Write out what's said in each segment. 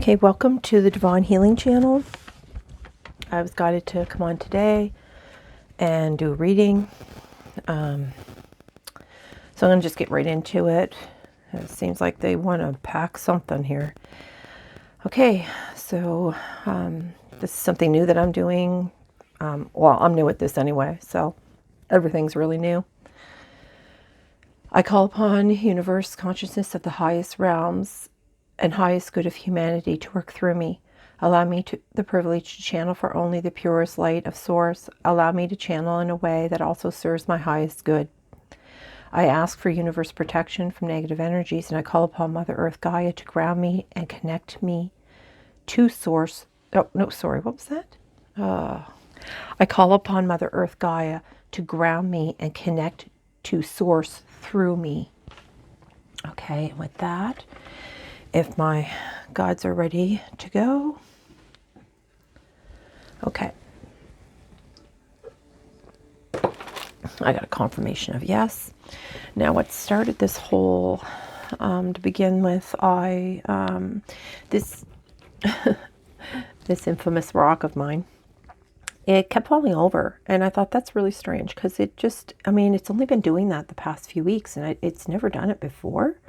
Okay, welcome to the Divine Healing Channel. I was guided to come on today and do a reading. So I'm going to just get right into it. It seems like they want to pack something here. Okay, so this is something new that I'm doing. Well, I'm new at this anyway, so everything's really new. I call upon universe consciousness of the highest realms and highest good of humanity to work through me. Allow me the privilege to channel for only the purest light of Source. Allow me to channel in a way that also serves my highest good. I ask for universe protection from negative energies, and I call upon Mother Earth Gaia to ground me and connect me to Source. Oh, no, sorry, what was that? I call upon Mother Earth Gaia to ground me and connect to Source through me. Okay, and with that, if my guides are ready to go. Okay. I got a confirmation of yes. Now what started this whole, to begin with, this this infamous rock of mine, it kept falling over, and I thought that's really strange because it's only been doing that the past few weeks, and it's never done it before.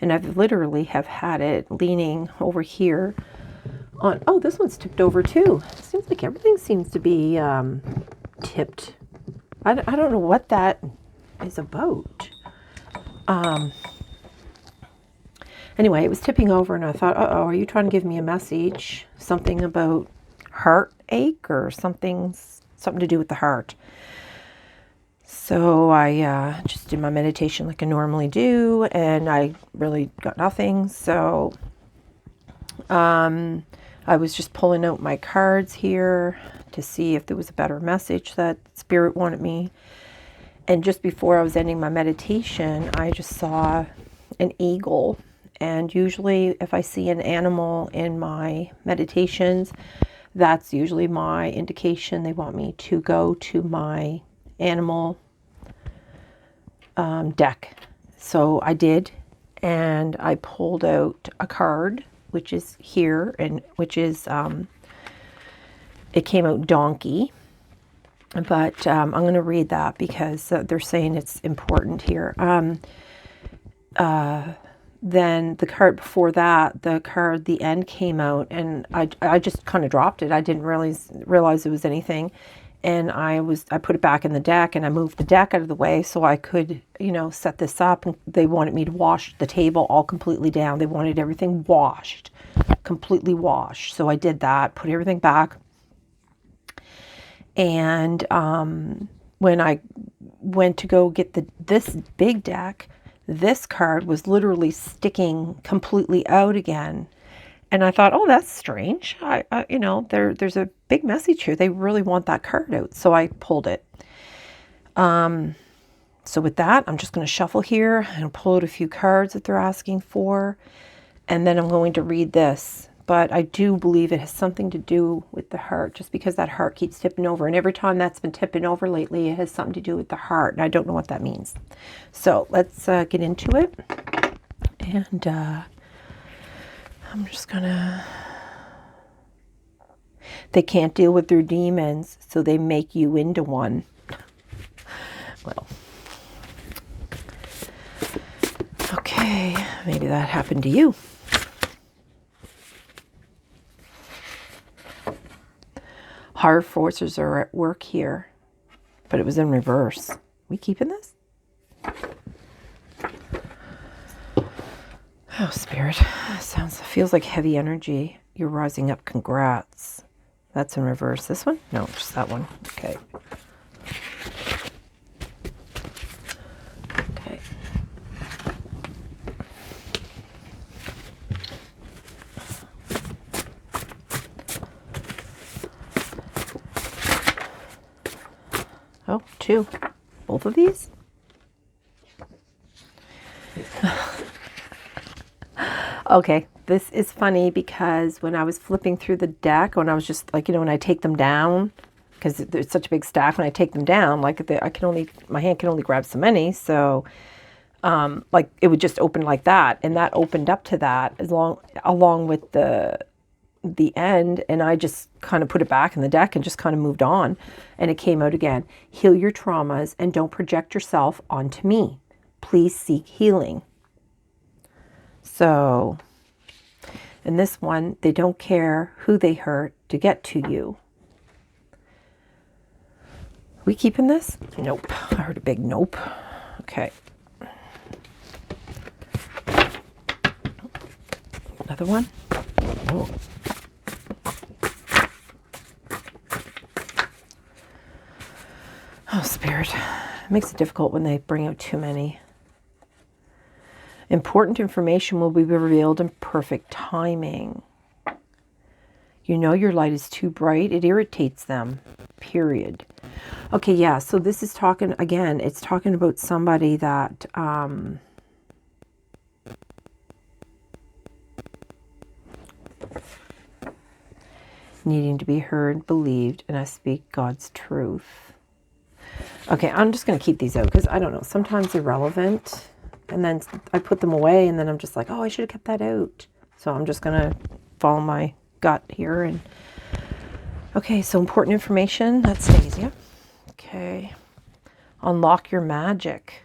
And I've literally have had it leaning over here on, oh, this one's tipped over too. It seems like everything seems to be tipped. I don't know what that is about. Anyway, it was tipping over, and I thought, uh-oh, are you trying to give me a message? Something about heartache or something to do with the heart. So I just did my meditation like I normally do, and I really got nothing. So I was just pulling out my cards here to see if there was a better message that Spirit wanted me. And just before I was ending my meditation, I just saw an eagle. And usually if I see an animal in my meditations, that's usually my indication they want me to go to my animal deck. So I did, and I pulled out a card, which is here, and which is, it came out donkey, but I'm going to read that because they're saying it's important here. Then the card before that, the end came out, and I just kind of dropped it. I didn't realize it was anything. And I put it back in the deck, and I moved the deck out of the way so I could, set this up. And they wanted me to wash the table all completely down. They wanted everything washed, completely washed. So I did that, put everything back. And when I went to go get this big deck, this card was literally sticking completely out again. And I thought, oh, that's strange. There's a big message here. They really want that card out. So I pulled it. So with that, I'm just going to shuffle here and pull out a few cards that they're asking for. And then I'm going to read this. But I do believe it has something to do with the heart, just because that heart keeps tipping over. And every time that's been tipping over lately, it has something to do with the heart. And I don't know what that means. So let's get into it. And I'm just gonna, they can't deal with their demons, so they make you into one. Well, okay, maybe that happened to you. Higher forces are at work here, but it was in reverse. We keeping this? Oh, Spirit, feels like heavy energy. You're rising up. Congrats. That's in reverse. This one? No, just that one. Okay. Okay. Oh, two. Both of these? Okay, this is funny because when I was flipping through the deck, when I was just like, when I take them down, because there's such a big stack, when I take them down, like my hand can only grab so many. So Like it would just open like that, and that opened up to that along with the end, and I just kind of put it back in the deck and just kind of moved on, and it came out again. Heal your traumas and don't project yourself onto me. Please seek healing. So in this one, they don't care who they hurt to get to you. We keeping this? Nope. I heard a big nope. Okay. Another one. Oh. Oh, Spirit. It makes it difficult when they bring out too many. Important information will be revealed in perfect timing. You know your light is too bright. It irritates them. Period. Okay, yeah, so this is talking, again, it's talking about somebody that needing to be heard, believed, and I speak God's truth. Okay, I'm just going to keep these out because I don't know. Sometimes they're relevant, and then I put them away, and then I'm just like, oh, I should have kept that out. So I'm just going to follow my gut here. And okay, so important information. That stays, yeah. Okay. Unlock your magic.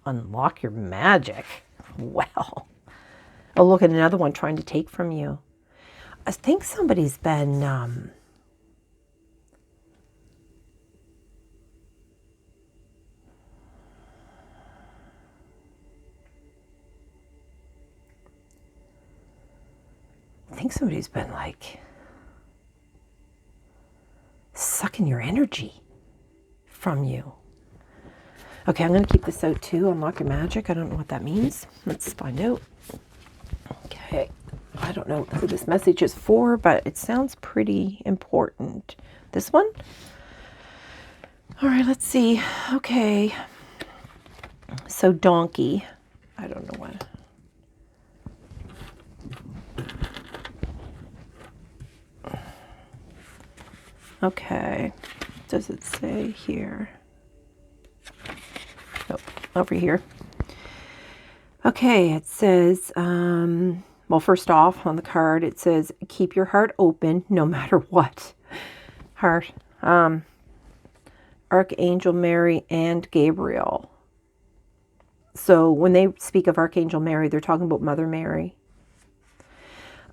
Unlock your magic. Well. Oh, look at another one trying to take from you. I think somebody's been like sucking your energy from you. Okay, I'm going to keep this out too. Unlock your magic. I don't know what that means. Let's find out. Okay. I don't know who this message is for, but it sounds pretty important. This one? All right, let's see. Okay. So donkey. I don't know what. Okay. What does it say here? Oh, over here. Okay, it says, well, first off, on the card, it says, keep your heart open no matter what. Heart. Archangel Mary and Gabriel. So when they speak of Archangel Mary, they're talking about Mother Mary.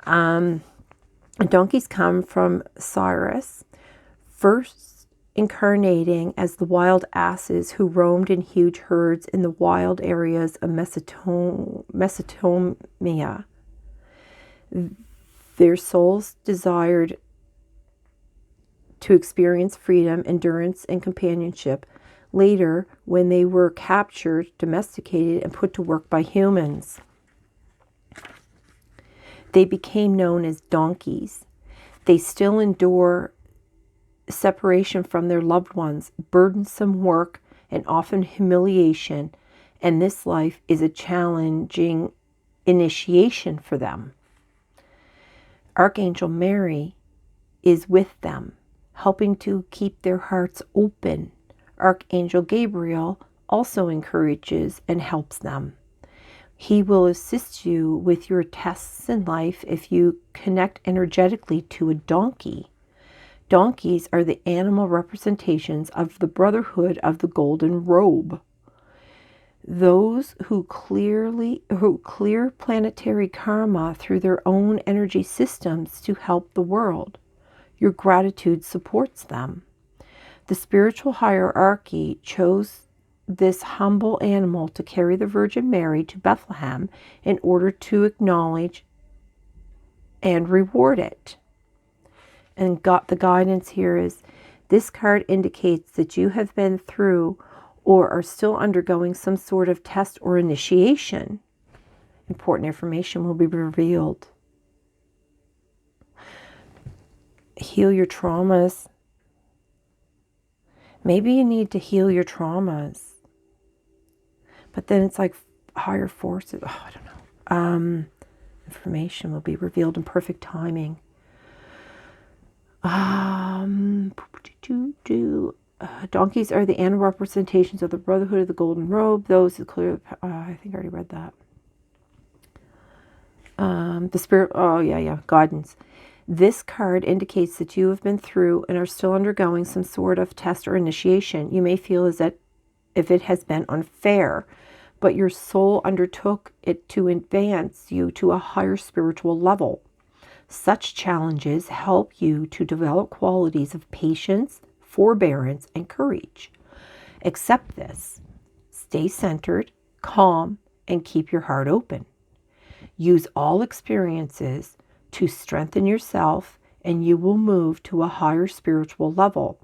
Donkeys come from Cyrus, first incarnating as the wild asses who roamed in huge herds in the wild areas of Mesopotamia. Their souls desired to experience freedom, endurance, and companionship. Later, when they were captured, domesticated, and put to work by humans, they became known as donkeys. They still endure separation from their loved ones, burdensome work, and often humiliation, and this life is a challenging initiation for them. Archangel Mary is with them, helping to keep their hearts open. Archangel Gabriel also encourages and helps them. He will assist you with your tests in life if you connect energetically to a donkey. Donkeys are the animal representations of the Brotherhood of the Golden Robe. Those who clear planetary karma through their own energy systems to help the world. Your gratitude supports them. The spiritual hierarchy chose this humble animal to carry the Virgin Mary to Bethlehem in order to acknowledge and reward it. And the guidance here is, this card indicates that you have been through or are still undergoing some sort of test or initiation. Important information will be revealed. Heal your traumas. Maybe you need to heal your traumas. But then it's like higher forces. Oh, I don't know. Information will be revealed in perfect timing. donkeys are the animal representations of the Brotherhood of the Golden Robe. Those who clear, I think I already read that. The spirit, oh yeah, guidance. This card indicates that you have been through and are still undergoing some sort of test or initiation. You may feel as if it has been unfair, but your soul undertook it to advance you to a higher spiritual level. Such challenges help you to develop qualities of patience, forbearance, and courage. Accept this. Stay centered, calm, and keep your heart open. Use all experiences to strengthen yourself, and you will move to a higher spiritual level.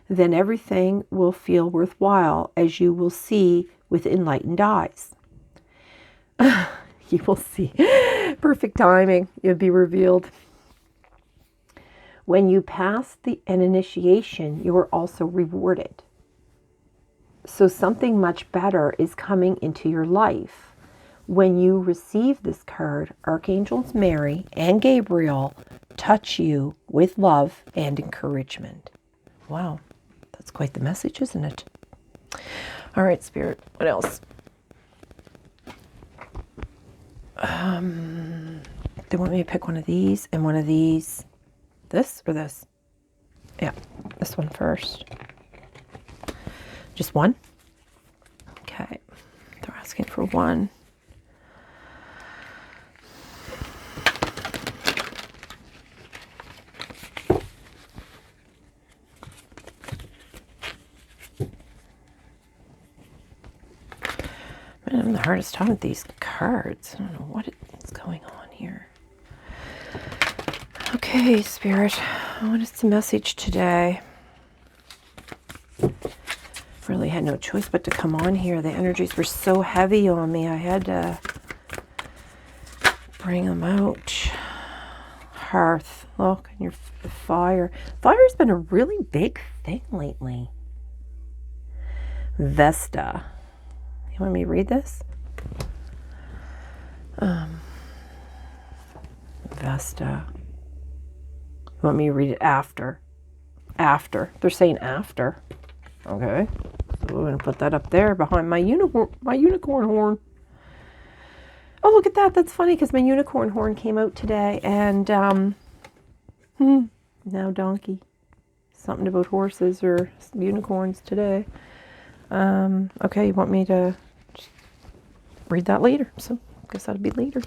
Then everything will feel worthwhile, as you will see with enlightened eyes. You will see. Perfect timing. You'll be revealed. When you pass an initiation, you are also rewarded. So something much better is coming into your life. When you receive this card, Archangels Mary and Gabriel touch you with love and encouragement. Wow, that's quite the message, isn't it? All right, Spirit, what else? They want me to pick one of these and one of these. This or this? Yeah, this one first. Just one? Okay, they're asking for one. I'm having the hardest time with these cards. I don't know what is going on here. Okay, Spirit, what is the message today? Really had no choice but to come on here. The energies were so heavy on me. I had to bring them out. Hearth. Look, and your fire. Fire's been a really big thing lately. Vesta. You want me to read this? Vesta. You want me to read it after? After. They're saying after. Okay. So we're going to put that up there behind my unicorn horn. Oh, look at that. That's funny because my unicorn horn came out today. And now donkey. Something about horses or unicorns today. Okay, you want me to read that later? So I guess that'll be later.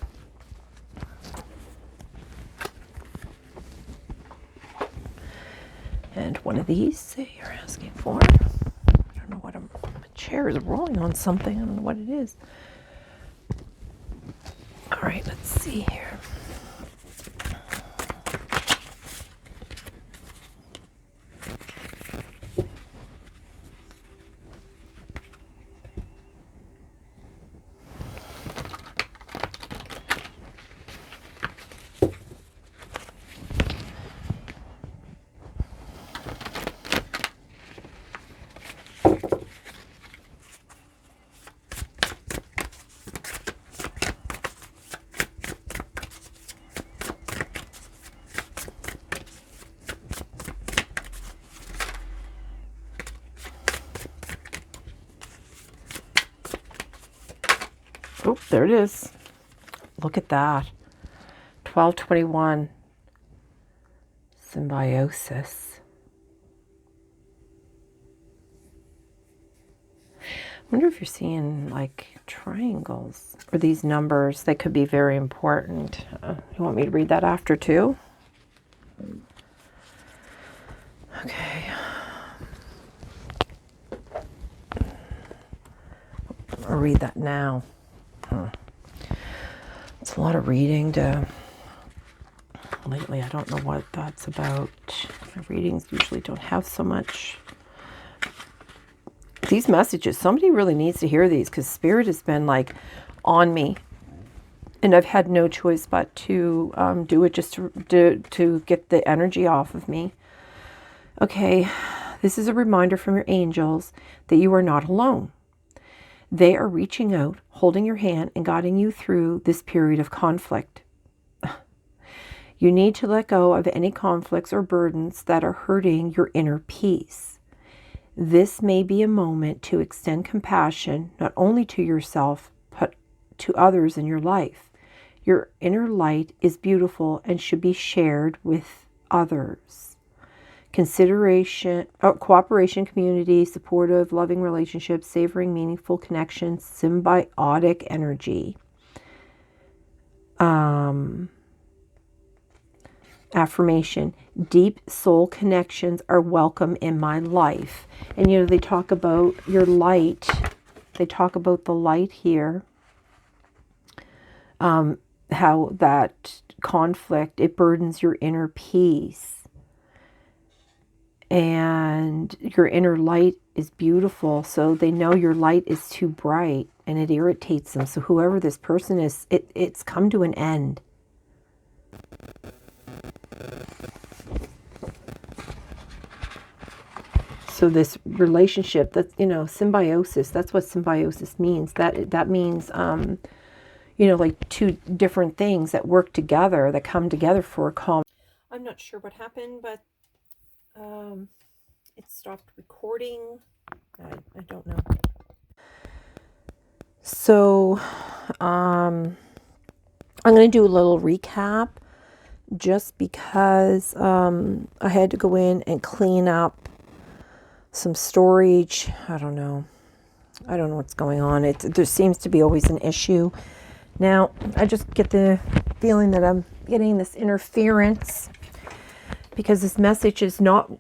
And one of these you're asking for. I don't know what my chair is rolling on something. I don't know what it is. All right, let's see here. Oh, there it is. Look at that. 1221. Symbiosis. I wonder if you're seeing like triangles or these numbers. They could be very important. You want me to read that after too? Okay. I'll read that now. It's a lot of reading lately. I don't know what that's about. My readings usually don't have so much. These messages, somebody really needs to hear these because Spirit has been like on me. And I've had no choice but to do it just to get the energy off of me. Okay, this is a reminder from your angels that you are not alone. They are reaching out, holding your hand, and guiding you through this period of conflict. You need to let go of any conflicts or burdens that are hurting your inner peace. This may be a moment to extend compassion not only to yourself, but to others in your life. Your inner light is beautiful and should be shared with others. Consideration, cooperation, community, supportive, loving relationships, savoring meaningful connections, symbiotic energy. Affirmation: deep soul connections are welcome in my life. And they talk about your light. They talk about the light here. How that conflict, it burdens your inner peace. And your inner light is beautiful. So they know your light is too bright and it irritates them. So whoever this person is, it's come to an end. So this relationship, that's, symbiosis, that's what symbiosis means. That means, like two different things that work together, that come together for a calm. I'm not sure what happened, but it stopped recording. I don't know. So I'm going to do a little recap just because I had to go in and clean up some storage. I don't know what's going on. There seems to be always an issue. Now, I just get the feeling that I'm getting this interference because this message is not...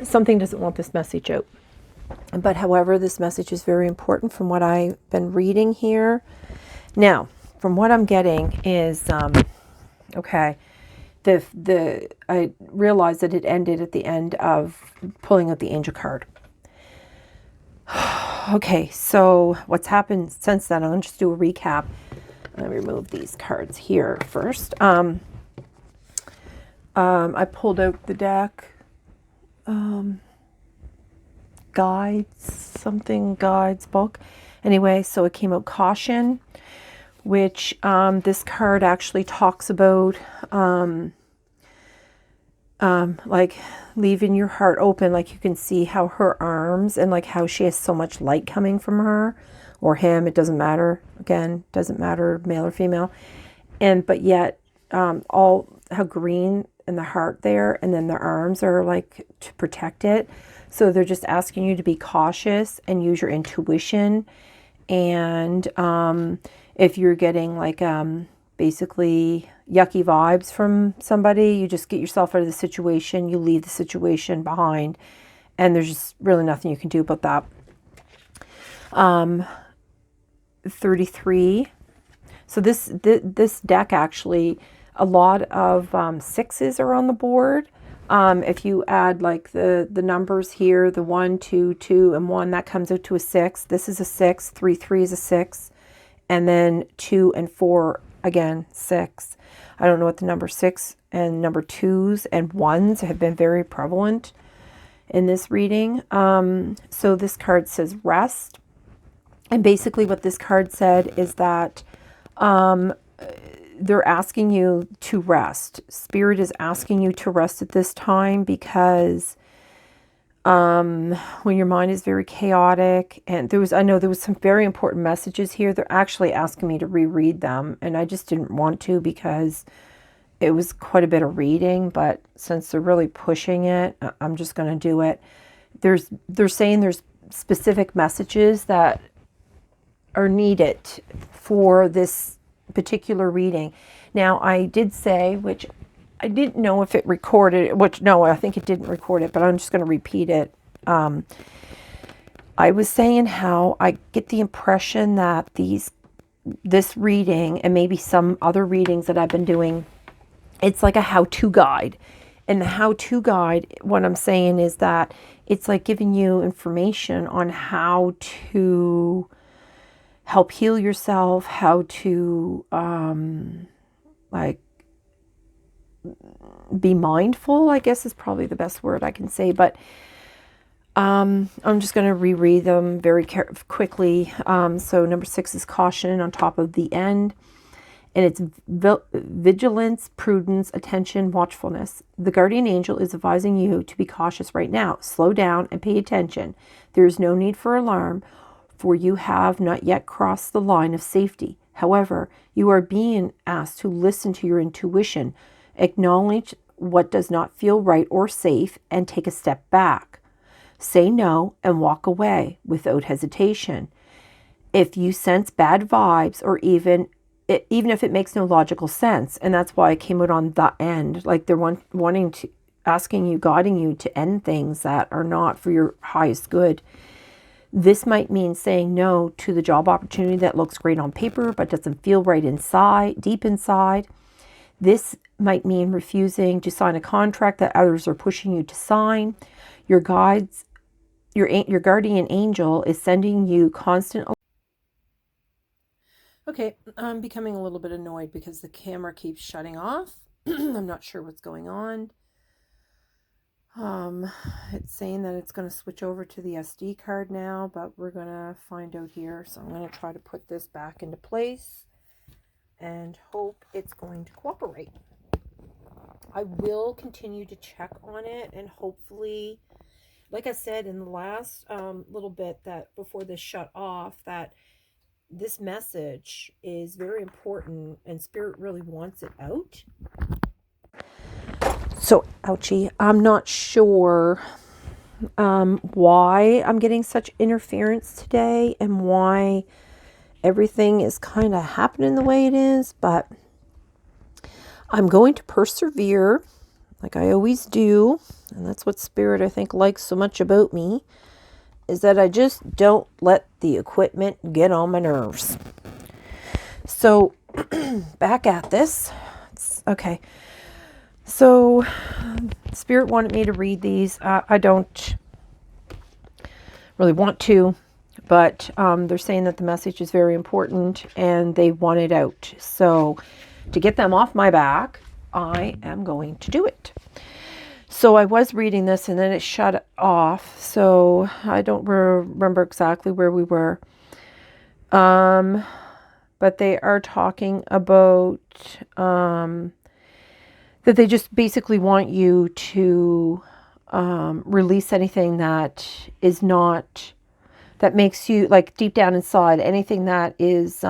Something doesn't want this message out. But however, this message is very important from what I've been reading here. Now, from what I'm getting is, okay, I realized that it ended at the end of pulling out the angel card. Okay, so what's happened since then? I'm going to just do a recap. Let me remove these cards here first. I pulled out the deck. Guides book. Anyway, so it came out Caution, which this card actually talks about like leaving your heart open. Like you can see how her arms and like how she has so much light coming from her or him. It doesn't matter. Again, doesn't matter male or female. But yet all how green and the heart there, and then their arms are like to protect it. So they're just asking you to be cautious and use your intuition. And if you're getting like basically yucky vibes from somebody, you just get yourself out of the situation, you leave the situation behind, and there's just really nothing you can do about that. 33. So this deck actually, a lot of sixes are on the board. If you add like the numbers here, the 1, 2, 2, and 1, that comes out to a 6. This is a 6. 3, 3 is a 6. And then 2 and 4, again, 6. I don't know what the number 6 and number 2s and 1s have been very prevalent in this reading. So this card says rest. And basically what this card said is that they're asking you to rest. Spirit is asking you to rest at this time because when your mind is very chaotic, and I know there was some very important messages here. They're actually asking me to reread them, and I just didn't want to because it was quite a bit of reading, but since they're really pushing it, I'm just going to do it. They're saying there's specific messages that are needed for this particular reading. Now, I did say, which I didn't know if it recorded, which no, I think it didn't record it, but I'm just going to repeat it. I was saying how I get the impression that this reading and maybe some other readings that I've been doing, it's like a how-to guide. And the how-to guide, what I'm saying is that it's like giving you information on how to help heal yourself, how to like be mindful, I guess is probably the best word I can say. But I'm just going to reread them very quickly. So number 6 is caution on top of the end. and it's vigilance, prudence, attention, watchfulness. The guardian angel is advising you to be cautious right now. Slow down and pay attention. There is no need for alarm, for you have not yet crossed the line of safety. However, you are being asked to listen to your intuition, acknowledge what does not feel right or safe, and take a step back. Say no and walk away without hesitation. If you sense bad vibes, or even if it makes no logical sense, and that's why I came out on the end, like they're wanting to, asking you, guiding you to end things that are not for your highest good. This might mean saying no to the job opportunity that looks great on paper but doesn't feel right inside, deep inside. This might mean refusing to sign a contract that others are pushing you to sign. Your guides, your guardian angel is sending you constant. Okay, I'm becoming a little bit annoyed because the camera keeps shutting off. I'm not sure what's going on. It's saying that it's going to switch over to the SD card now, but we're going to find out here. So I'm going to try to put this back into place and hope it's going to cooperate. I will continue to check on it, and hopefully, like I said in the last little bit that before this shut off, that this message is very important and Spirit really wants it out. So, ouchie, I'm not sure why I'm getting such interference today and why everything is kind of happening the way it is, but I'm going to persevere like I always do. And that's what Spirit, I think, likes so much about me, is that I just don't let the equipment get on my nerves. So, back at this. Okay. So, Spirit wanted me to read these. I don't really want to, but they're saying that the message is very important and they want it out. So, to get them off my back, I am going to do it. So, I was reading this and then it shut off. So, I don't remember exactly where we were. But they are talking about that they just basically want you to release anything that is not, that makes you, like, deep down inside, anything that is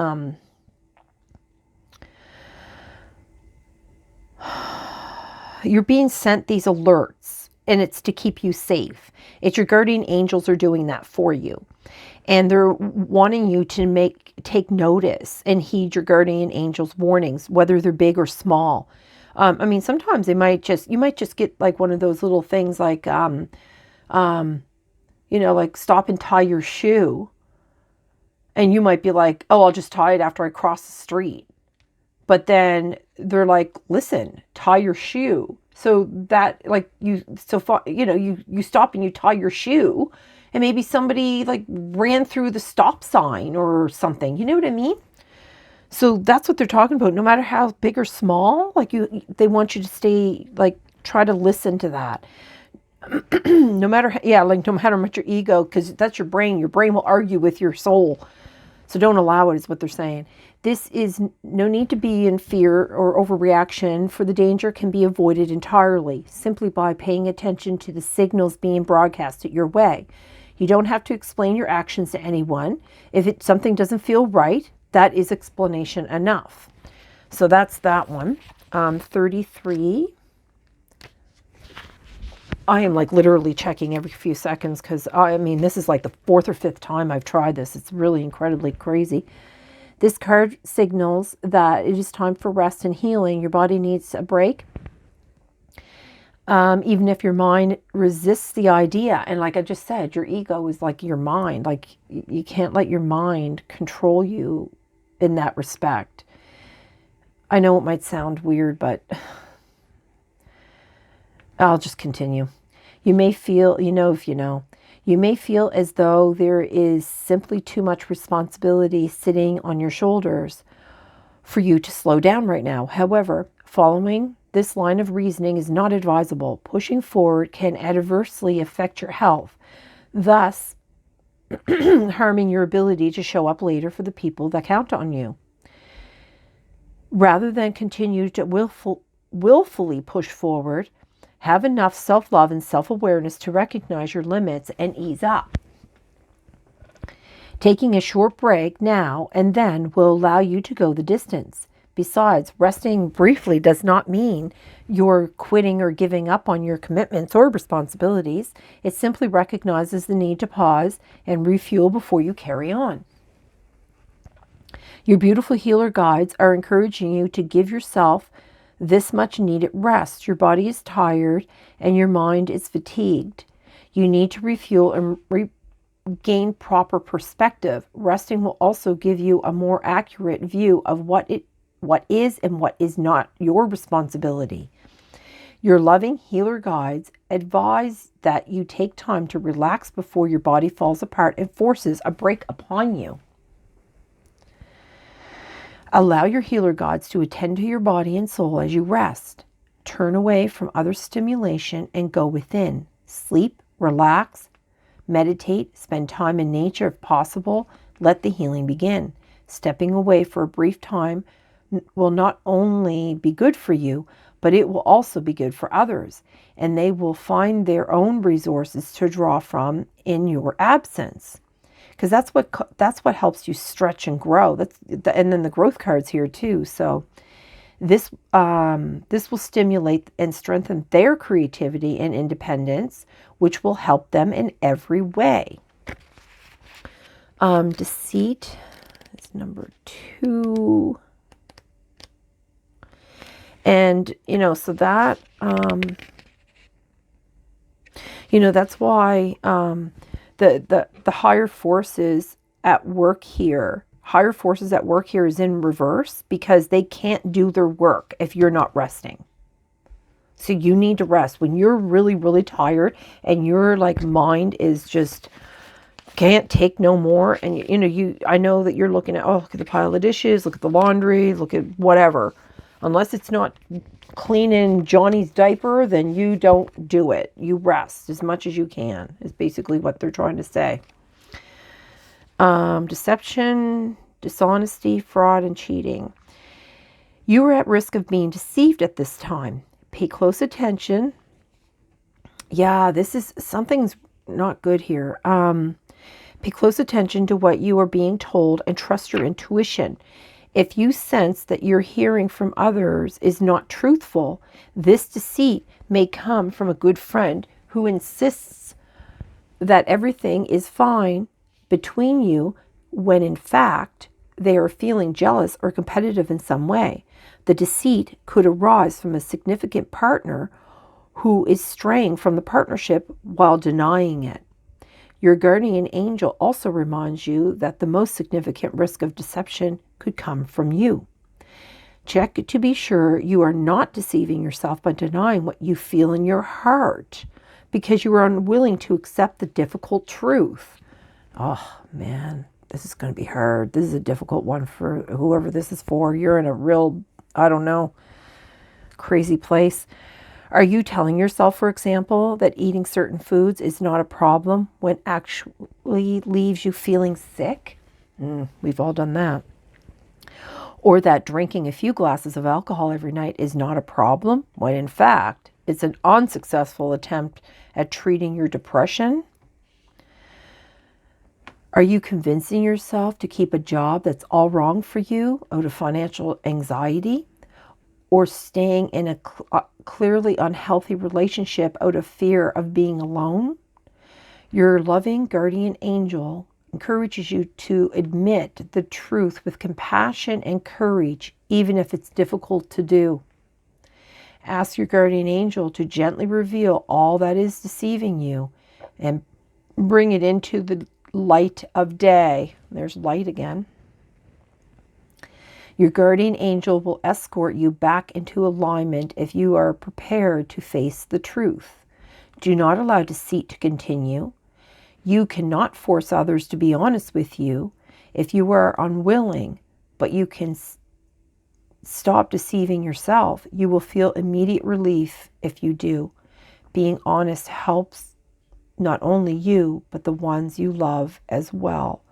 you're being sent these alerts, and it's to keep you safe. It's your guardian angels are doing that for you. And they're wanting you to take notice and heed your guardian angels' warnings, whether they're big or small. I mean, sometimes you might just get like one of those little things like, like stop and tie your shoe. And you might be like, oh, I'll just tie it after I cross the street. But then they're like, listen, tie your shoe. So that you stop and you tie your shoe. And maybe somebody like ran through the stop sign or something. You know what I mean? So that's what they're talking about. No matter how big or small, they want you to stay, try to listen to that. No matter how much your ego, because that's your brain. Your brain will argue with your soul. So don't allow it, is what they're saying. This is no need to be in fear or overreaction, for the danger can be avoided entirely simply by paying attention to the signals being broadcasted your way. You don't have to explain your actions to anyone. If something doesn't feel right, that is explanation enough. So that's that one. 33. I am literally checking every few seconds because this is like the 4th or 5th time I've tried this. It's really incredibly crazy. This card signals that it is time for rest and healing. Your body needs a break. Even if your mind resists the idea. And like I just said, your ego is like your mind. You can't let your mind control you in that respect. I know it might sound weird, but I'll just continue. You may feel, you may feel as though there is simply too much responsibility sitting on your shoulders for you to slow down right now. However, following this line of reasoning is not advisable. Pushing forward can adversely affect your health, thus harming your ability to show up later for the people that count on you. Rather than continue to willfully push forward, have enough self-love and self-awareness to recognize your limits and ease up. Taking a short break now and then will allow you to go the distance. Besides, resting briefly does not mean you're quitting or giving up on your commitments or responsibilities. It simply recognizes the need to pause and refuel before you carry on. Your beautiful healer guides are encouraging you to give yourself this much needed rest. Your body is tired and your mind is fatigued. You need to refuel and gain proper perspective. Resting will also give you a more accurate view of what is and what is not your responsibility. Your loving healer guides advise that you take time to relax before your body falls apart and forces a break upon you. Allow your healer guides to attend to your body and soul as you rest. Turn away from other stimulation and go within. Sleep, relax, meditate, spend time in nature if possible. Let the healing begin. Stepping away for a brief time will not only be good for you, but it will also be good for others, and they will find their own resources to draw from in your absence. Because that's what helps you stretch and grow. And then the growth card's here too. So this will stimulate and strengthen their creativity and independence, which will help them in every way. Deceit is number 2. And, so that, that's why the higher forces at work here, is in reverse because they can't do their work if you're not resting. So you need to rest. When you're really, really tired and your mind is just can't take no more. And I know that you're looking at, look at the pile of dishes, look at the laundry, look at whatever. Unless it's not cleaning Johnny's diaper, then you don't do it. You rest as much as you can, is basically what they're trying to say. Deception, dishonesty, fraud, and cheating. You are at risk of being deceived at this time. Pay close attention. Yeah, something's not good here. Pay close attention to what you are being told and trust your intuition. If you sense that you're hearing from others is not truthful, this deceit may come from a good friend who insists that everything is fine between you when in fact they are feeling jealous or competitive in some way. The deceit could arise from a significant partner who is straying from the partnership while denying it. Your guardian angel also reminds you that the most significant risk of deception could come from you. Check to be sure you are not deceiving yourself by denying what you feel in your heart because you are unwilling to accept the difficult truth. Oh, man, this is going to be hard. This is a difficult one for whoever this is for. You're in a real, crazy place. Are you telling yourself, for example, that eating certain foods is not a problem when actually leaves you feeling sick? We've all done that. Or that drinking a few glasses of alcohol every night is not a problem when in fact it's an unsuccessful attempt at treating your depression? Are you convincing yourself to keep a job that's all wrong for you out of financial anxiety? Or staying in a clearly unhealthy relationship out of fear of being alone? Your loving guardian angel encourages you to admit the truth with compassion and courage, even if it's difficult to do. Ask your guardian angel to gently reveal all that is deceiving you and bring it into the light of day. There's light again. Your guardian angel will escort you back into alignment if you are prepared to face the truth. Do not allow deceit to continue. You cannot force others to be honest with you. If you are unwilling, but you can stop deceiving yourself, you will feel immediate relief if you do. Being honest helps not only you, but the ones you love as well.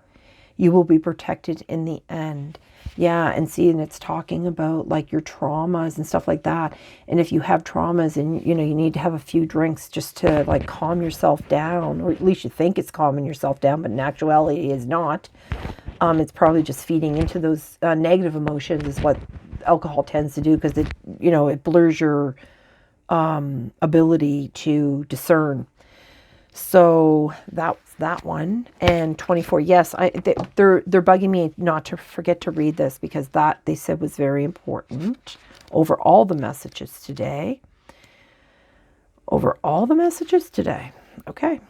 You will be protected in the end. Yeah, and see, and it's talking about like your traumas and stuff like that. And if you have traumas and you know you need to have a few drinks just to like calm yourself down, or at least you think it's calming yourself down, but in actuality it is not. It's probably just feeding into those negative emotions is what alcohol tends to do, because it, you know, it blurs your ability to discern. So that's that one. And 24, yes, they're bugging me not to forget to read this, because that they said was very important over all the messages today. Over all the messages today. Okay.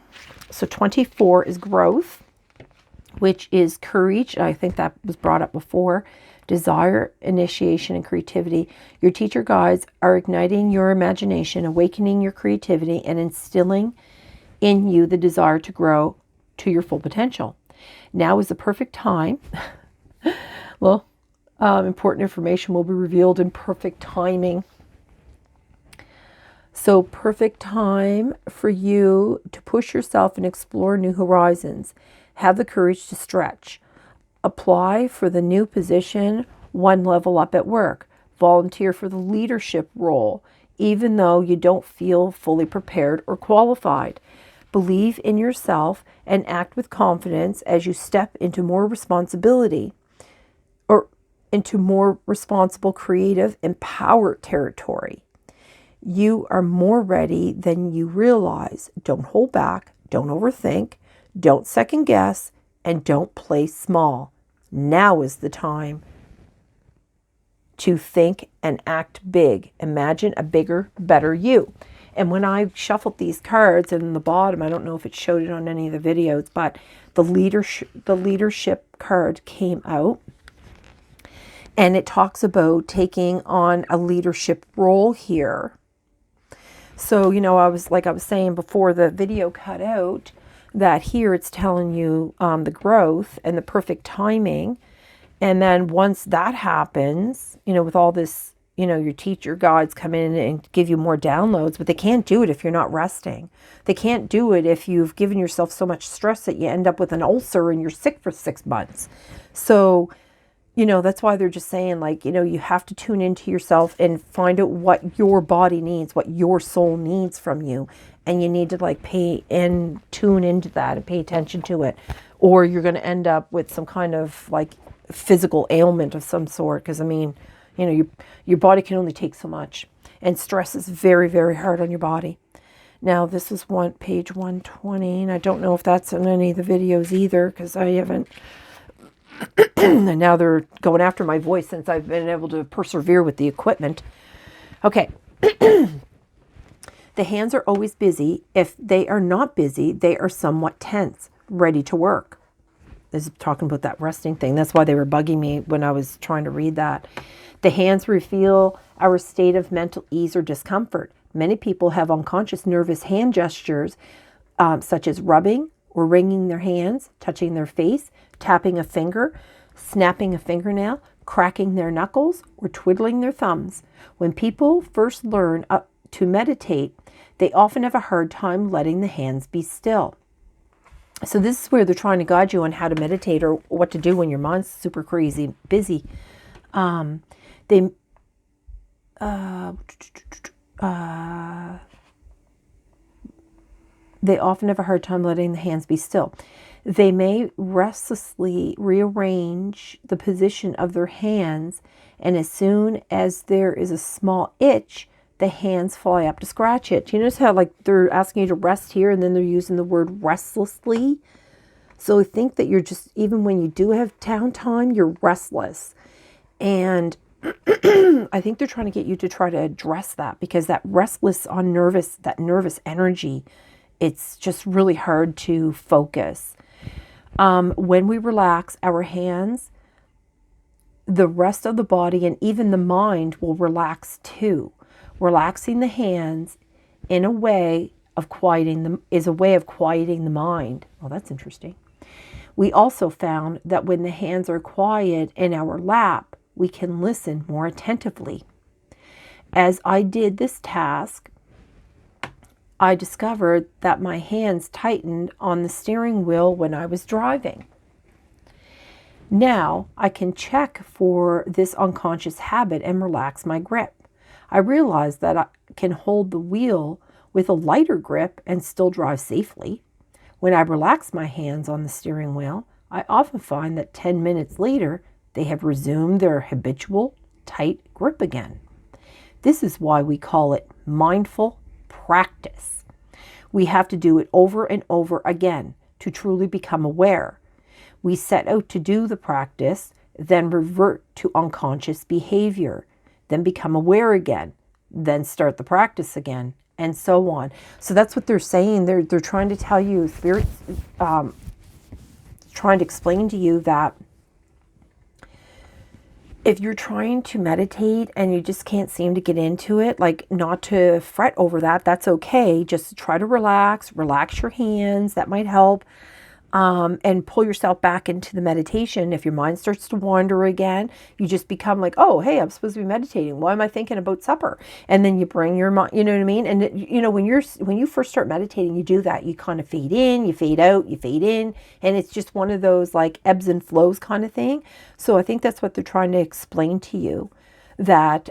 So 24 is growth, which is courage. I think that was brought up before. Desire, initiation, and creativity. Your teacher guides are igniting your imagination, awakening your creativity, and instilling in you the desire to grow to your full potential. Now is the perfect time. Well, important information will be revealed in perfect timing. So perfect time for you to push yourself and explore new horizons. Have the courage to stretch. Apply for the new position, one level up at work. Volunteer for the leadership role, even though you don't feel fully prepared or qualified. Believe in yourself and act with confidence as you step into more responsibility, or into more responsible, creative, empowered territory. You are more ready than you realize. Don't hold back. Don't overthink. Don't second guess. And don't play small. Now is the time to think and act big. Imagine a bigger, better you. And when I shuffled these cards, and in the bottom, I don't know if it showed it on any of the videos, but the leadership card came out. And it talks about taking on a leadership role here. So, you know, I was saying before the video cut out, that here it's telling you the growth and the perfect timing. And then once that happens, you know, with all this, you know, your teacher guides come in and give you more downloads, but they can't do it if you're not resting. They can't do it if you've given yourself so much stress that you end up with an ulcer and you're sick for 6 months. So, you know, that's why they're just saying, like, you know, you have to tune into yourself and find out what your body needs, what your soul needs from you. And you need to like tune into that and pay attention to it. Or you're going to end up with some kind of like physical ailment of some sort. Because, I mean, you know, your body can only take so much. And stress is very, very hard on your body. Now, this is page 120. And I don't know if that's in any of the videos either, because I haven't. And now they're going after my voice since I've been able to persevere with the equipment. Okay. The hands are always busy. If they are not busy, they are somewhat tense, ready to work. This is talking about that resting thing. That's why they were bugging me when I was trying to read that. The hands reveal our state of mental ease or discomfort. Many people have unconscious nervous hand gestures, such as rubbing or wringing their hands, touching their face, tapping a finger, snapping a fingernail, cracking their knuckles, or twiddling their thumbs. When people first learn to meditate, they often have a hard time letting the hands be still. So this is where they're trying to guide you on how to meditate or what to do when your mind's super crazy, busy. They often have a hard time letting the hands be still. They may restlessly rearrange the position of their hands, and as soon as there is a small itch, the hands fly up to scratch it. You notice how like they're asking you to rest here, and then they're using the word restlessly? So I think that you're just, even when you do have downtime, you're restless. And I think they're trying to get you to try to address that, because that restless that nervous energy, it's just really hard to focus. When we relax our hands, the rest of the body and even the mind will relax too. Relaxing the hands in a way of quieting them is a way of quieting the mind. Well, that's interesting. We also found that when the hands are quiet in our lap, we can listen more attentively. As I did this task, I discovered that my hands tightened on the steering wheel when I was driving. Now I can check for this unconscious habit and relax my grip. I realize that I can hold the wheel with a lighter grip and still drive safely. When I relax my hands on the steering wheel, I often find that 10 minutes later, they have resumed their habitual, tight grip again. This is why we call it mindful practice. We have to do it over and over again to truly become aware. We set out to do the practice, then revert to unconscious behavior, then become aware again, then start the practice again, and so on. So that's what they're saying. They're trying to tell you, Spirit's trying to explain to you that if you're trying to meditate and you just can't seem to get into it, like, not to fret over that. That's okay. Just try to relax your hands. That might help. And pull yourself back into the meditation. If your mind starts to wander again, you just become like, oh, hey, I'm supposed to be meditating. Why am I thinking about supper? And then you bring your mind, you know what I mean? And when you first start meditating, you do that. You kind of fade in, you fade out, you fade in, and it's just one of those like ebbs and flows kind of thing. So I think that's what they're trying to explain to you, that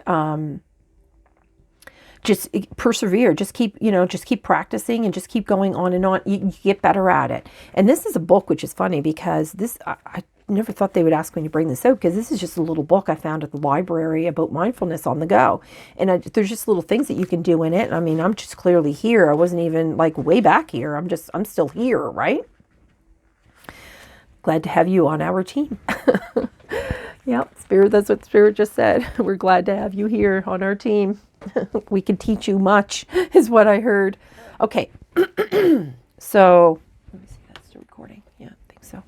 just persevere, just keep practicing and just keep going on and on. You get better at it. And this is a book, which is funny because I never thought they would ask when you bring this out, because this is just a little book I found at the library about mindfulness on the go. And there's just little things that you can do in it. I mean, I'm just clearly here. I wasn't even like way back here. I'm still here, right? Glad to have you on our team. Yep, Spirit, that's what Spirit just said. We're glad to have you here on our team. We can teach you much, is what I heard. Okay, so let me see, that's still recording. Yeah, I think so.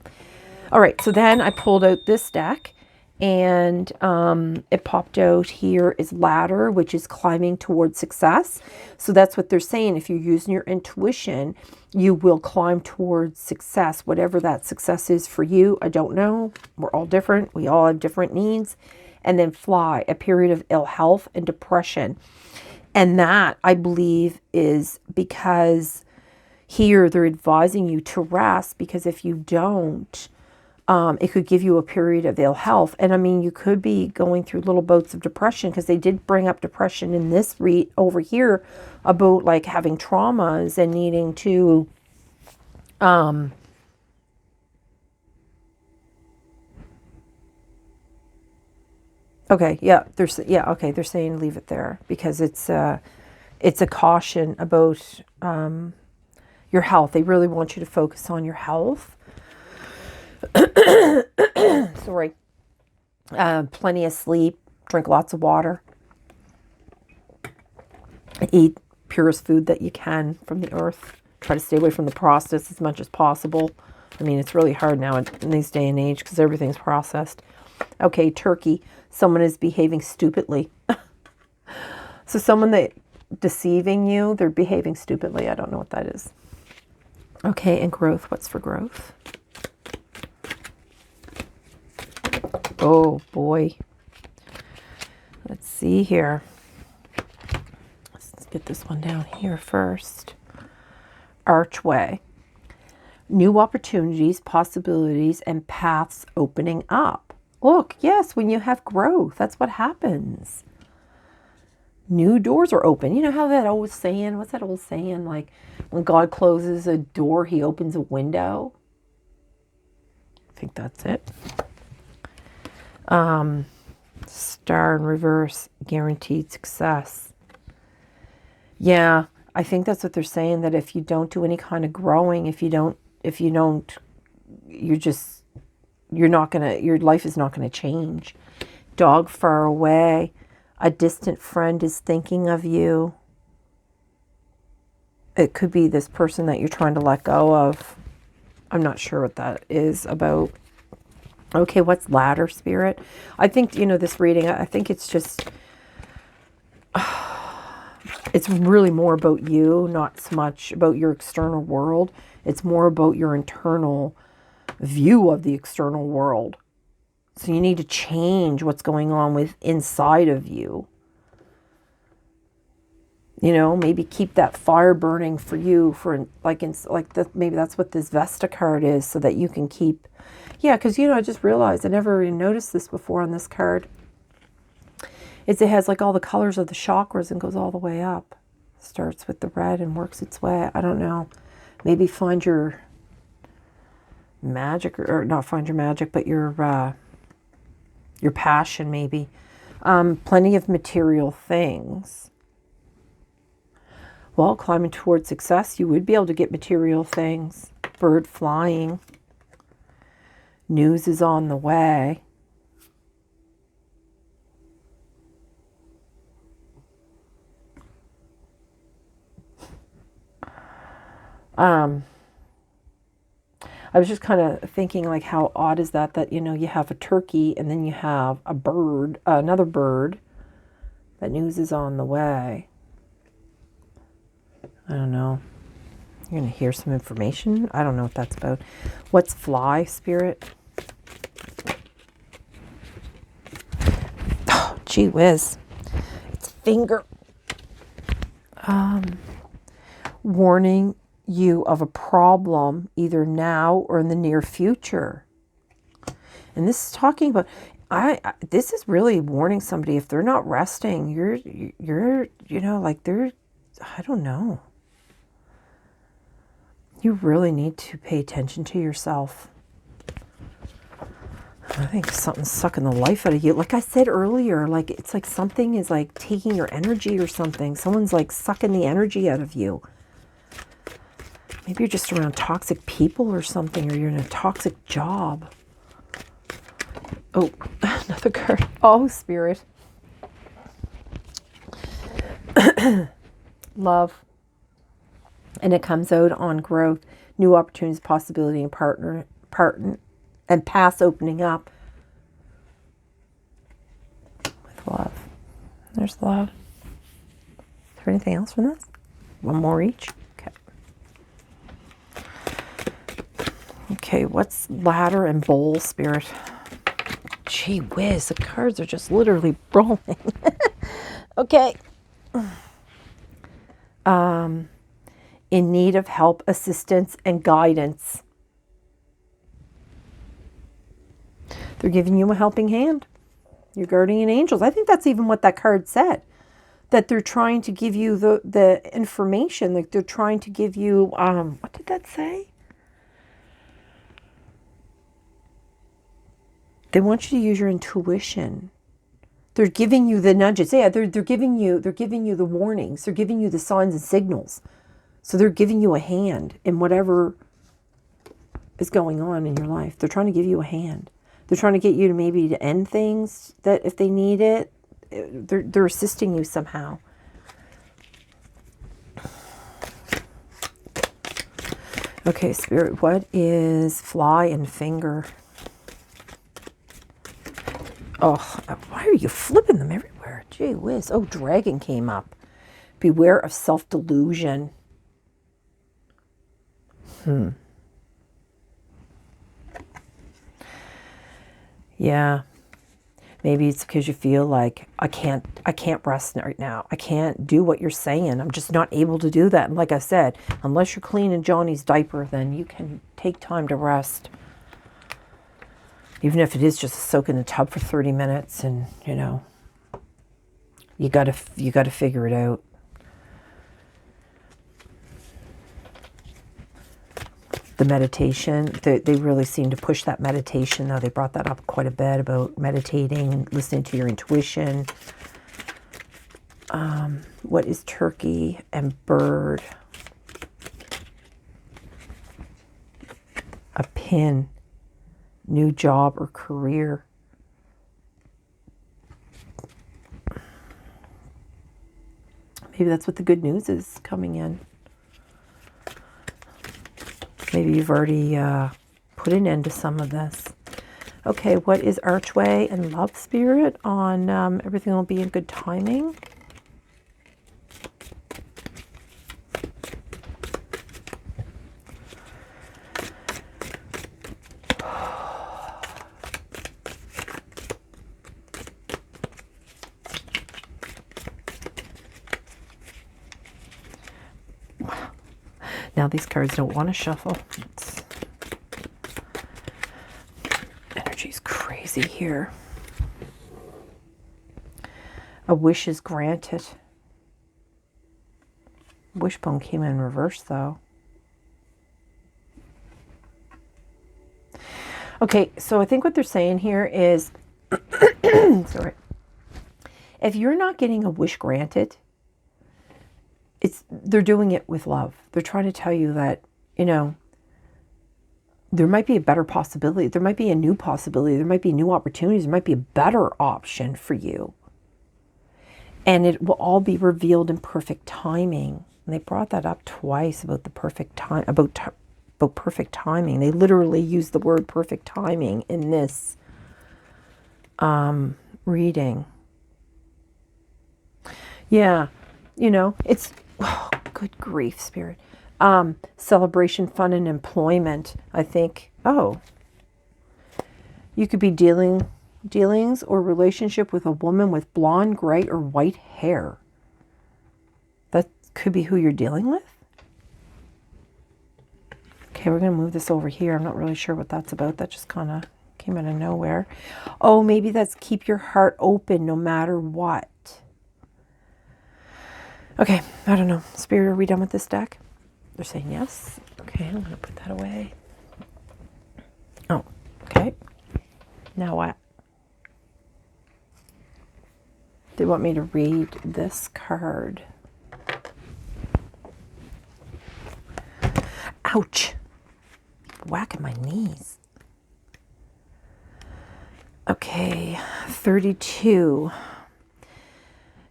All right, so then I pulled out this deck, and it popped out here is ladder, which is climbing towards success. So that's what they're saying. If you're using your intuition, you will climb towards success, whatever that success is for you. I don't know. We're all different. We all have different needs. And then fly, a period of ill health and depression. And that, I believe, is because here they're advising you to rest, because if you don't, it could give you a period of ill health. And I mean, you could be going through little bouts of depression, because they did bring up depression in this read over here about like having traumas and needing to okay, yeah, they're saying leave it there, because it's a caution about your health. They really want you to focus on your health. Sorry. Plenty of sleep, drink lots of water, eat purest food that you can from the earth. Try to stay away from the processed as much as possible. I mean, it's really hard now in these day and age because everything's processed. Okay, turkey. Someone is behaving stupidly. So someone that deceiving you, they're behaving stupidly. I don't know what that is. Okay, and growth. What's for growth? Oh, boy. Let's see here. Let's get this one down here first. Archway. New opportunities, possibilities, and paths opening up. Look, yes, when you have growth, that's what happens. New doors are open. You know how that old saying, what's that old saying? Like, when God closes a door, he opens a window. I think that's it. Star in reverse, guaranteed success. Yeah, I think that's what they're saying, that if you don't do any kind of growing, your life is not gonna change. Dog far away. A distant friend is thinking of you. It could be this person that you're trying to let go of. I'm not sure what that is about. Okay, what's ladder, Spirit? I think, this reading, I think it's just, it's really more about you, not so much about your external world. It's more about your internal view of the external world. So you need to change what's going on with inside of you. Maybe keep that fire burning for you maybe that's what this Vesta card is, so that you can keep Yeah, because, I just realized I never even noticed this before on this card. It has like all the colors of the chakras and goes all the way up. Starts with the red and works its way. I don't know. Maybe find your magic, or not find your magic, but your passion maybe. Plenty of material things. Well, climbing towards success, you would be able to get material things. Bird flying. News is on the way. I was just kind of thinking, like, how odd is that, you have a turkey and then you have a bird, another bird. That news is on the way. I don't know. You're going to hear some information. I don't know what that's about. What's fly, Spirit? Oh, gee whiz. It's finger. Warning you of a problem either now or in the near future. And this is talking about, this is really warning somebody, if they're not resting, you're like they're, I don't know. You really need to pay attention to yourself. I think something's sucking the life out of you. Like I said earlier, like it's like something is like taking your energy or something. Someone's like sucking the energy out of you. Maybe you're just around toxic people or something, or you're in a toxic job. Oh, another card. Oh, Spirit. Love. And it comes out on growth, new opportunities, possibility, and partner, and paths opening up with love. There's love. Is there anything else from this? One more each? Okay, what's ladder and bowl, Spirit? Gee whiz, the cards are just literally rolling. Okay. In need of help, assistance, and guidance. They're giving you a helping hand. Your guardian angels. I think that's even what that card said. That they're trying to give you the information. Like they're trying to give you, what did that say? They want you to use your intuition. They're giving you the nudges. Yeah, they're giving you the warnings. They're giving you the signs and signals. So they're giving you a hand in whatever is going on in your life. They're trying to give you a hand. They're trying to get you to maybe to end things that if they need it, they're assisting you somehow. Okay, Spirit, what is fly and finger? Oh, why are you flipping them everywhere? Gee whiz. Oh, dragon came up. Beware of self-delusion. Yeah. Maybe it's because you feel like I can't rest right now. I can't do what you're saying. I'm just not able to do that. And like I said, unless you're cleaning Johnny's diaper, then you can take time to rest. Even if it is just soak in the tub for 30 minutes and, you got to figure it out. The meditation, they really seem to push that meditation, though. They brought that up quite a bit about meditating, listening to your intuition. What is turkey and bird? A pin, new job or career. Maybe that's what the good news is coming in. Maybe you've already put an end to some of this. Okay, what is Archway and Love, Spirit on everything will be in good timing? Now these cards don't want to shuffle. see here. A wish is granted. Wishbone came in reverse though. Okay, so I think what they're saying here is, sorry, if you're not getting a wish granted, they're doing it with love. They're trying to tell you that, there might be a better possibility. There might be a new possibility. There might be new opportunities. There might be a better option for you. And it will all be revealed in perfect timing. And they brought that up twice about the perfect time, about perfect timing. They literally used the word perfect timing in this reading. Yeah, it's, oh, good grief, Spirit. Celebration, fun, and employment, I think. Oh, you could be dealings or relationship with a woman with blonde, gray, or white hair. That could be who you're dealing with. Okay, we're going to move this over here. I'm not really sure what that's about. That just kind of came out of nowhere. Oh, maybe that's keep your heart open no matter what. Okay, I don't know. Spirit, are we done with this deck? They're saying yes. Okay, I'm going to put that away. Oh, okay. Now what? They want me to read this card. Ouch. Whacking my knees. Okay, 32.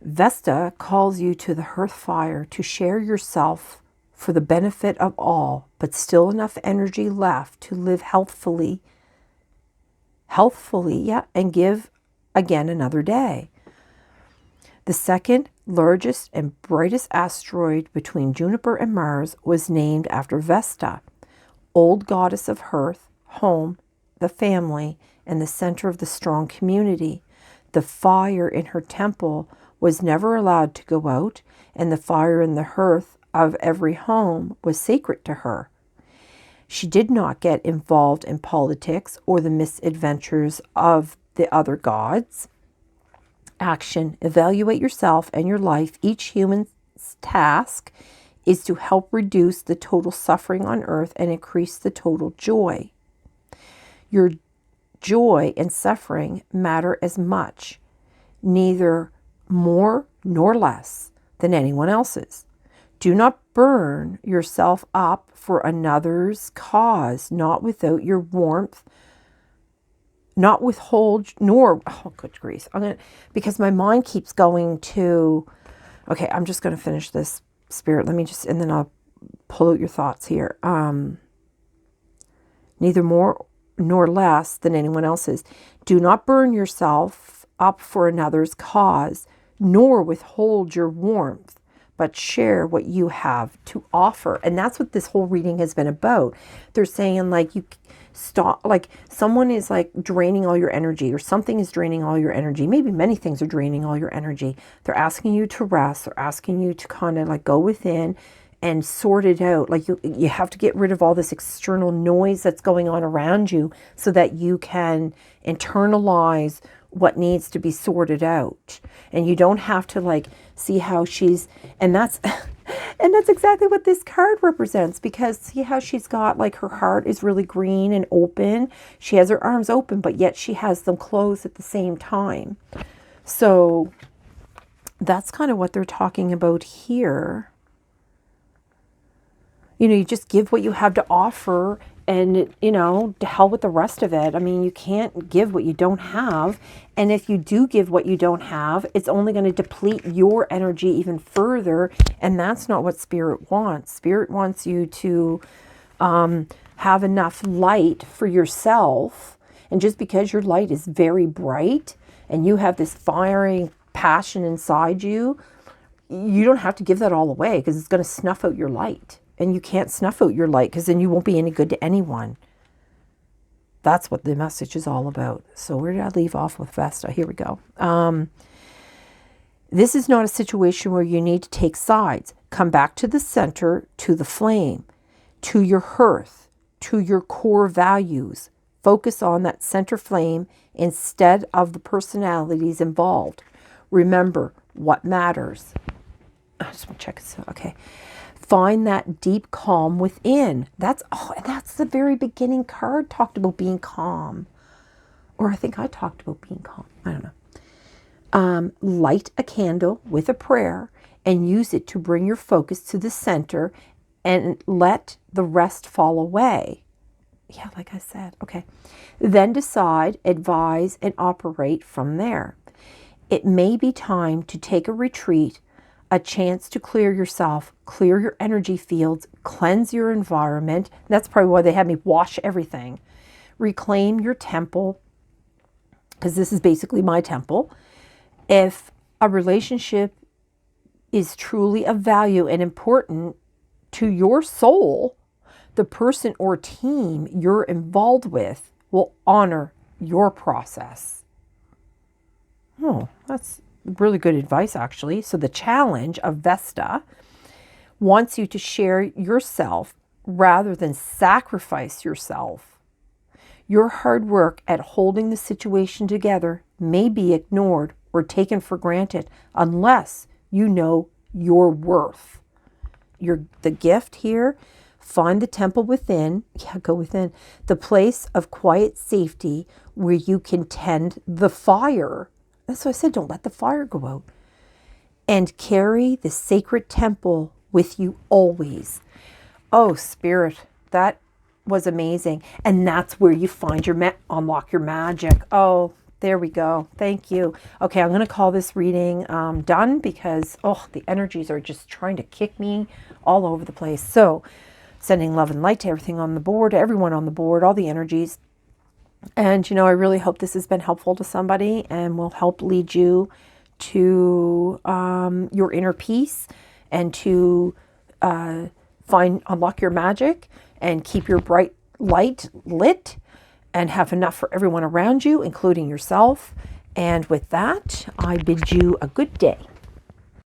Vesta calls you to the hearth fire to share yourself for the benefit of all, but still enough energy left to live healthfully, and give again another day. The second largest and brightest asteroid between Juniper and Mars was named after Vesta, old goddess of hearth, home, the family, and the center of the strong community. The fire in her temple was never allowed to go out, and the fire in the hearth of every home was sacred to her. She did not get involved in politics or the misadventures of the other gods. Action. Evaluate yourself and your life. Each human's task is to help reduce the total suffering on earth and increase the total joy. Your joy and suffering matter as much, neither more nor less than anyone else's. Do not burn yourself up for another's cause, not without your warmth, not withhold, nor, oh, good grief. Because my mind keeps going to, okay, I'm just going to finish this, Spirit. Let me just, and then I'll pull out your thoughts here. Neither more nor less than anyone else's. Do not burn yourself up for another's cause, nor withhold your warmth, but share what you have to offer. And that's what this whole reading has been about. They're saying, like, you stop, like someone is like draining all your energy, or something is draining all your energy. Maybe many things are draining all your energy. They're asking you to rest. They're asking you to kind of like go within and sort it out. Like you have to get rid of all this external noise that's going on around you so that you can internalize what needs to be sorted out. And you don't have to like see how she's, and that's exactly what this card represents, because see how she's got like her heart is really green and open. She has her arms open, but yet she has them closed at the same time. So that's kind of what they're talking about here. You just give what you have to offer, and, to hell with the rest of it. I mean, you can't give what you don't have. And if you do give what you don't have, it's only going to deplete your energy even further. And that's not what Spirit wants. Spirit wants you to have enough light for yourself. And just because your light is very bright and you have this firing passion inside you, you don't have to give that all away, because it's going to snuff out your light. And you can't snuff out your light, because then you won't be any good to anyone. That's what the message is all about. So where did I leave off with Vesta? Here we go. This is not a situation where you need to take sides. Come back to the center, to the flame, to your hearth, to your core values. Focus on that center flame instead of the personalities involved. Remember what matters. I just want to check this out. Okay. Find that deep calm within. And that's the very beginning card talked about being calm. Or I think I talked about being calm. I don't know. Light a candle with a prayer and use it to bring your focus to the center and let the rest fall away. Yeah, like I said. Okay. Then decide, advise, and operate from there. It may be time to take a retreat, a chance to clear yourself, clear your energy fields, cleanse your environment. That's probably why they had me wash everything. Reclaim your temple, because this is basically my temple. If a relationship is truly of value and important to your soul, the person or team you're involved with will honor your process. Oh, that's really good advice, actually. So the challenge of Vesta wants you to share yourself rather than sacrifice yourself. Your hard work at holding the situation together may be ignored or taken for granted unless you know your worth. The gift here, find the temple within, go within, the place of quiet safety where you can tend the fire. That's why I said, don't let the fire go out. And carry the sacred temple with you always. Oh, Spirit, that was amazing. And that's where you find unlock your magic. Oh, there we go. Thank you. Okay, I'm going to call this reading done because, the energies are just trying to kick me all over the place. So, sending love and light to everything on the board, to everyone on the board, all the energies. And, I really hope this has been helpful to somebody and will help lead you to your inner peace and to unlock your magic and keep your bright light lit and have enough for everyone around you, including yourself. And with that, I bid you a good day.